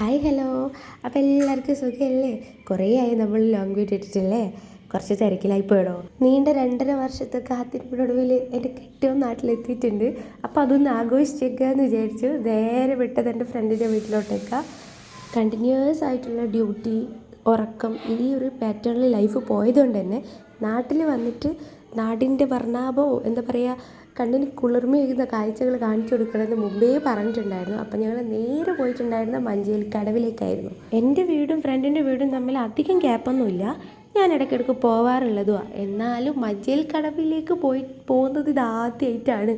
Hi hello. അപ്പോൾ എല്ലാവർക്കും സുഖമല്ലേ? കുറേ ആയി നമ്മൾ ലോങ് വീഡിയോ ഇട്ടിട്ടില്ലേ? കുറച്ച് തിരക്കിലായി പോയടോ. നീണ്ട 2.5 വർഷത്തെ കാത്തിരിപ്പിനൊടുവിൽ എൻ്റെ കെട്ടിയോൻ നാട്ടിലെത്തിയിട്ടുണ്ട്. അപ്പോൾ അതൊന്ന് ആഘോഷിച്ചേക്കാന്ന് വിചാരിച്ചു. നേരെ വിട്ടത് എൻ്റെ ഫ്രണ്ടിൻ്റെ വീട്ടിലോട്ടേക്കാണ്. കണ്ടിന്യൂസ് ആയിട്ടുള്ള ഡ്യൂട്ടി, ഉറക്കം, ഈ ഒരു പാറ്റേണിൽ ലൈഫ് പോയതുകൊണ്ട് തന്നെ നാട്ടിൽ വന്നിട്ട് നാടിൻ്റെ വർണ്ണാഭവും എന്താ പറയുക, കണ്ണിന് കുളിർമയേകുന്ന കാഴ്ചകൾ കാണിച്ചു കൊടുക്കണമെന്ന് മുമ്പേ പറഞ്ഞിട്ടുണ്ടായിരുന്നു. അപ്പം ഞങ്ങൾ നേരെ പോയിട്ടുണ്ടായിരുന്ന മഞ്ചേരിക്കടവിലേക്കായിരുന്നു. എൻ്റെ വീടും ഫ്രണ്ടിൻ്റെ വീടും തമ്മിൽ അധികം ഗ്യാപ്പൊന്നുമില്ല. ഞാൻ ഇടയ്ക്കിടയ്ക്ക് പോവാറുള്ളതുമാണ്. എന്നാലും മഞ്ചേരിക്കടവിലേക്ക് പോകുന്നത് ഇതാദ്യമായിട്ടാണ്.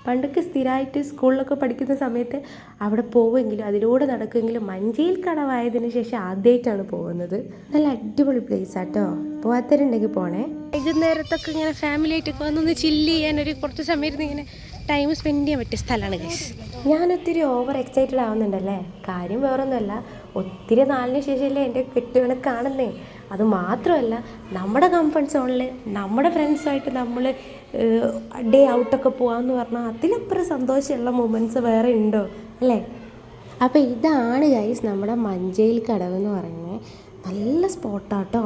പണ്ടൊക്കെ സ്ഥിരമായിട്ട് സ്കൂളിലൊക്കെ പഠിക്കുന്ന സമയത്ത് അവിടെ പോവുമെങ്കിലും അതിലൂടെ നടക്കുമെങ്കിലും മഞ്ചേരിക്കടവായതിനു ശേഷം ആദ്യമായിട്ടാണ് പോകുന്നത്. നല്ല അടിപൊളി പ്ലേസ് ആട്ടോ. പോകാത്തവരുണ്ടെങ്കിൽ പോണേ. വൈകുന്നേരത്തൊക്കെ ഇങ്ങനെ ഫാമിലി ആയിട്ടൊക്കെ വന്നൊന്ന് ചില്ല് ചെയ്യാനൊരു കുറച്ച് സമയത്ത് ഇങ്ങനെ ടൈം സ്പെൻഡ് ചെയ്യാൻ പറ്റിയ സ്ഥലമാണ് ഗൈസ്. ഞാനൊത്തിരി ഓവർ എക്സൈറ്റഡ് ആവുന്നുണ്ടല്ലേ? കാര്യം വേറൊന്നുമല്ല, ഒത്തിരി നാളിന് ശേഷമല്ലേ എൻ്റെ കെട്ടിയവനെ കാണുന്നേ. അത് മാത്രമല്ല, നമ്മുടെ കംഫർട്ട് സോണിൽ നമ്മുടെ ഫ്രണ്ട്സുമായിട്ട് നമ്മൾ ഡേ ഔട്ടൊക്കെ പോകാമെന്ന് പറഞ്ഞാൽ അതിലപ്പുറം സന്തോഷമുള്ള മൊമെൻറ്റ്സ് വേറെ ഉണ്ടോ അല്ലേ? അപ്പോൾ ഇതാണ് ഗൈസ് നമ്മുടെ മഞ്ചേരിക്കടവ് എന്ന് പറയുന്നത്. നല്ല സ്പോട്ടാട്ടോ.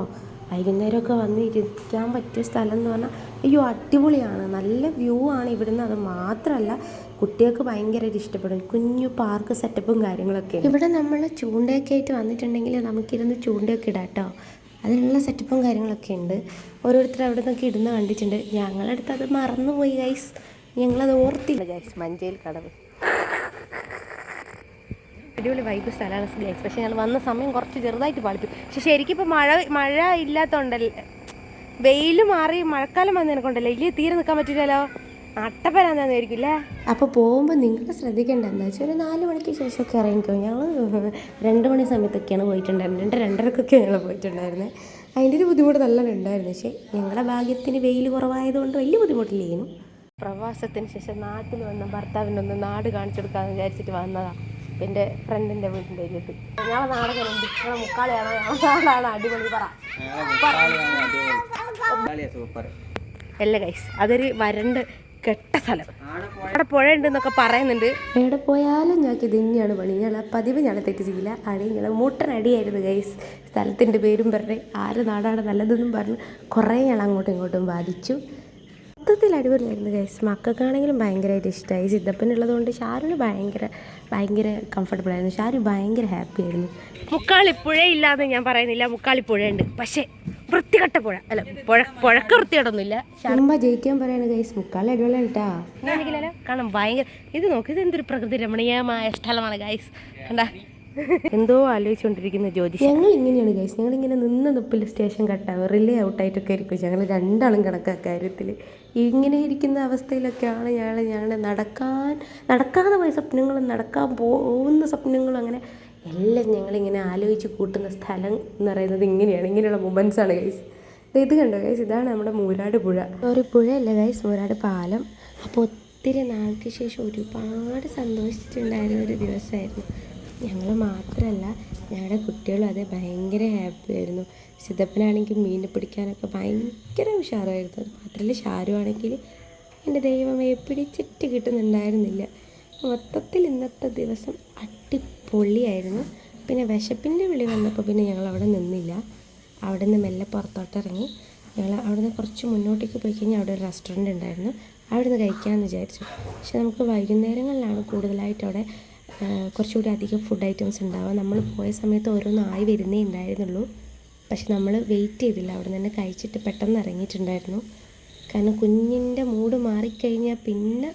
വൈകുന്നേരമൊക്കെ വന്ന് ഇരിക്കാൻ പറ്റിയ സ്ഥലം എന്ന് പറഞ്ഞാൽ അയ്യോ അടിപൊളിയാണ്. നല്ല വ്യൂ ആണ് ഇവിടുന്ന്. അത് മാത്രമല്ല കുട്ടികൾക്ക് ഭയങ്കരമായിട്ട് ഇഷ്ടപ്പെടും. കുഞ്ഞു പാർക്ക് സെറ്റപ്പും കാര്യങ്ങളൊക്കെ. ഇവിടെ നമ്മൾ ചൂണ്ടയൊക്കെ ആയിട്ട് വന്നിട്ടുണ്ടെങ്കിൽ നമുക്കിരുന്ന് ചൂണ്ടയൊക്കെ ഇടാം കേട്ടോ. അതിനുള്ള സെറ്റപ്പും കാര്യങ്ങളൊക്കെ ഉണ്ട്. ഓരോരുത്തർ അവിടെ നിന്നൊക്കെ ഇടുന്ന കണ്ടിട്ടുണ്ട്. ഞങ്ങളടുത്ത് അത് മറന്നുപോയി ഗൈസ്. ഞങ്ങളത് ഓർത്തില്ല ഗൈസ്. മഞ്ചേരിക്കടവ് അടിപൊളി വൈബ് സ്ഥലമാണ് ഗൈസ്. പക്ഷേ ഞങ്ങൾ വന്ന സമയം കുറച്ച് ചെറുതായിട്ട് പാളിച്ചു. പക്ഷെ ശരിക്കും ഇപ്പോൾ മഴ ഇല്ലാത്തതുകൊണ്ടല്ലേ, വെയിൽ മാറി മഴക്കാലം വന്നതിനെക്കൊണ്ടല്ലേ ഇല്ലേ തീരെ നിൽക്കാൻ പറ്റില്ലല്ലോ. അട്ടപ്പരാന്നായിരിക്കില്ല. അപ്പോൾ പോകുമ്പോൾ നിങ്ങൾ ശ്രദ്ധിക്കേണ്ട എന്താ വെച്ചാൽ ഒരു 4 മണിക്ക് ശേഷമൊക്കെ ഇറങ്ങിക്കോ. ഞങ്ങൾ 2 മണി സമയത്തൊക്കെയാണ് പോയിട്ടുണ്ടായിരുന്നത്. 2:30-2:30 ഞങ്ങൾ പോയിട്ടുണ്ടായിരുന്നത്. അതിൻ്റെ ഒരു ബുദ്ധിമുട്ട് നല്ല ഉണ്ടായിരുന്നു. പക്ഷേ ഞങ്ങളുടെ ഭാഗ്യത്തിന് വെയിൽ കുറവായതുകൊണ്ട് വലിയ ബുദ്ധിമുട്ടില്ലേനും. പ്രവാസത്തിന് ശേഷം നാട്ടിൽ വന്ന ഭർത്താവിനൊന്ന് നാട് കാണിച്ചു കൊടുക്കാമെന്ന് വിചാരിച്ചിട്ട് വന്നതാണ്. എൻ്റെ ഫ്രണ്ടിൻ്റെ വീട്ടിൻ്റെ അരിയത്ത്. ഞങ്ങളെ നാടകനുണ്ട്. ഞങ്ങളെ മുക്കാളിയാണോ നാടാണ് അടിപൊളി അല്ല ഗൈസ്. അതൊരു വരണ്ട് കെട്ട സ്ഥലം. അവിടെ പുഴ ഉണ്ടെന്നൊക്കെ പറയുന്നുണ്ട്. എവിടെ പോയാലും ഞങ്ങൾക്ക് ഇത് തന്നെയാണ് പണി. ഞങ്ങളെ പതിവ് ഞങ്ങളെ തെറ്റ് ചെയ്യില്ല. അടി ഞങ്ങളെ മൂട്ടനടിയായിരുന്നു ഗൈസ്. സ്ഥലത്തിൻ്റെ പേരും പറഞ്ഞ് ആര് നാടാണ് നല്ലതെന്നും പറഞ്ഞ് കുറേ ഞങ്ങൾ അങ്ങോട്ടും ഇങ്ങോട്ടും ബാധിച്ചു. മൊത്തത്തിൽ അടിപൊളിയായിരുന്നു ഗൈസ്. മക്കൾക്കാണെങ്കിലും ഭയങ്കരമായിട്ട് ഇഷ്ടമായി. സിദ്ധപ്പനുള്ളതുകൊണ്ട് ഷാരുവിന് ഭയങ്കര കംഫർട്ടബിൾ ആയിരുന്നു. ഷാരു ഭയങ്കര ഹാപ്പി ആയിരുന്നു. മുക്കാളിപ്പുഴയില്ലാന്ന് ഞാൻ പറയുന്നില്ല, മുക്കാളിപ്പുഴയുണ്ട്. പക്ഷേ വൃത്തികെട്ട പുഴ അല്ല, പുഴക്ക് വൃത്തികെട്ടൊന്നുമില്ല. അമ്മ ജയിക്കാൻ പറയാണ് ഗൈസ്. മുക്കാളി അടിപൊളിയാണ് കേട്ടോ. ഞാനെങ്കിലോ കാണാം ഭയങ്കര. ഇത് നോക്ക്, ഇതെന്തൊരു പ്രകൃതി രമണീയമായ സ്ഥലമാണ് ഗൈസ്. കണ്ടാ എന്തോ ആലോചിച്ചുകൊണ്ടിരിക്കുന്ന ജ്യോതി. ഞങ്ങൾ ഇങ്ങനെയാണ് ഗൈസ്. ഞങ്ങളിങ്ങനെ നിന്ന് നിപ്പിൽ സ്റ്റേഷൻ കട്ടാവും. റിലേ ഔട്ടായിട്ടൊക്കെ ആയിരിക്കും. ഞങ്ങൾ രണ്ടാളും കണക്കാ കാര്യത്തിൽ. ഇങ്ങനെ ഇരിക്കുന്ന അവസ്ഥയിലൊക്കെയാണ് ഞങ്ങൾ നടക്കാതെ പോയ സ്വപ്നങ്ങളും നടക്കാൻ പോകുന്ന സ്വപ്നങ്ങളും അങ്ങനെ എല്ലാം ഞങ്ങളിങ്ങനെ ആലോചിച്ച് കൂട്ടുന്ന സ്ഥലം എന്ന് പറയുന്നത് ഇങ്ങനെയാണ്. ഇങ്ങനെയുള്ള മൊമെൻറ്റ്സാണ് ഗൈസ്. ഇത് കണ്ടോ ഗൈസ്, ഇതാണ് നമ്മുടെ മൂരാട് പുഴ. ഒരു പുഴയല്ല ഗൈസ്, മൂരാട് പാലം. അപ്പോൾ ഒത്തിരി നാൾക്ക് ശേഷം ഒരുപാട് സന്തോഷിച്ചിട്ടുണ്ടായിരുന്ന ഒരു ദിവസമായിരുന്നു. ഞങ്ങൾ മാത്രമല്ല, ഞങ്ങളുടെ കുട്ടികളും അതേ ഭയങ്കര ഹാപ്പി ആയിരുന്നു. സിദ്ധപ്പനാണെങ്കിൽ മീൻ പിടിക്കാനൊക്കെ ഭയങ്കര ഉഷാറായിരുന്നു. അത് മാത്രമല്ല ഷാരു ആണെങ്കിൽ എൻ്റെ ദൈവമേ പിടിച്ചിട്ട് കിട്ടുന്നുണ്ടായിരുന്നില്ല. മൊത്തത്തിൽ ഇന്നത്തെ ദിവസം അടിപൊളിയായിരുന്നു. പിന്നെ വിശപ്പിൻ്റെ വിളി വന്നപ്പോൾ പിന്നെ ഞങ്ങൾ അവിടെ നിന്നില്ല. അവിടെ നിന്ന് മെല്ലെ പുറത്തോട്ടിറങ്ങി. ഞങ്ങൾ അവിടെ നിന്ന് കുറച്ച് മുന്നോട്ടേക്ക് പോയി കഴിഞ്ഞാൽ അവിടെ ഒരു റെസ്റ്റോറൻറ്റ് ഉണ്ടായിരുന്നു. അവിടെ നിന്ന് കഴിക്കാമെന്ന് വിചാരിച്ചു. പക്ഷെ നമുക്ക് വൈകുന്നേരങ്ങളിലാണ് കൂടുതലായിട്ട് അവിടെ കുറച്ചുകൂടി അധികം ഫുഡ് ഐറ്റംസ് ഉണ്ടാവുക. നമ്മൾ പോയ സമയത്ത് ഓരോന്നായി വരുന്നേ ഉണ്ടായിരുന്നുള്ളൂ. പക്ഷെ നമ്മൾ വെയിറ്റ് ചെയ്തില്ല. അവിടെ നിന്ന് തന്നെ കഴിച്ചിട്ട് പെട്ടെന്ന് ഇറങ്ങിയിട്ടുണ്ടായിരുന്നു. കാരണം കുഞ്ഞിൻ്റെ മൂഡ് മാറിക്കഴിഞ്ഞാൽ പിന്നെ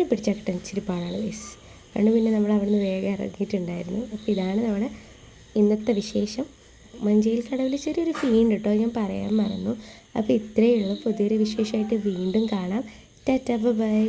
പിടിച്ചാൽ കിട്ടാൻ ഇച്ചിരി പാടാണ് ഗൈസ്. അതുകൊണ്ട് പിന്നെ നമ്മൾ അവിടെ നിന്ന് വേഗം ഇറങ്ങിയിട്ടുണ്ടായിരുന്നു. അപ്പോൾ ഇതാണ് നമ്മുടെ ഇന്നത്തെ വിശേഷം. മഞ്ചേരിക്കടവിൽ ചെറിയൊരു ഫീണ്ട് കേട്ടോ, ഞാൻ പറയാൻ മറന്നു. അപ്പോൾ ഇത്രയേ ഉള്ളൂ. പുതിയൊരു വിശേഷമായിട്ട് വീണ്ടും കാണാം. Tata bye.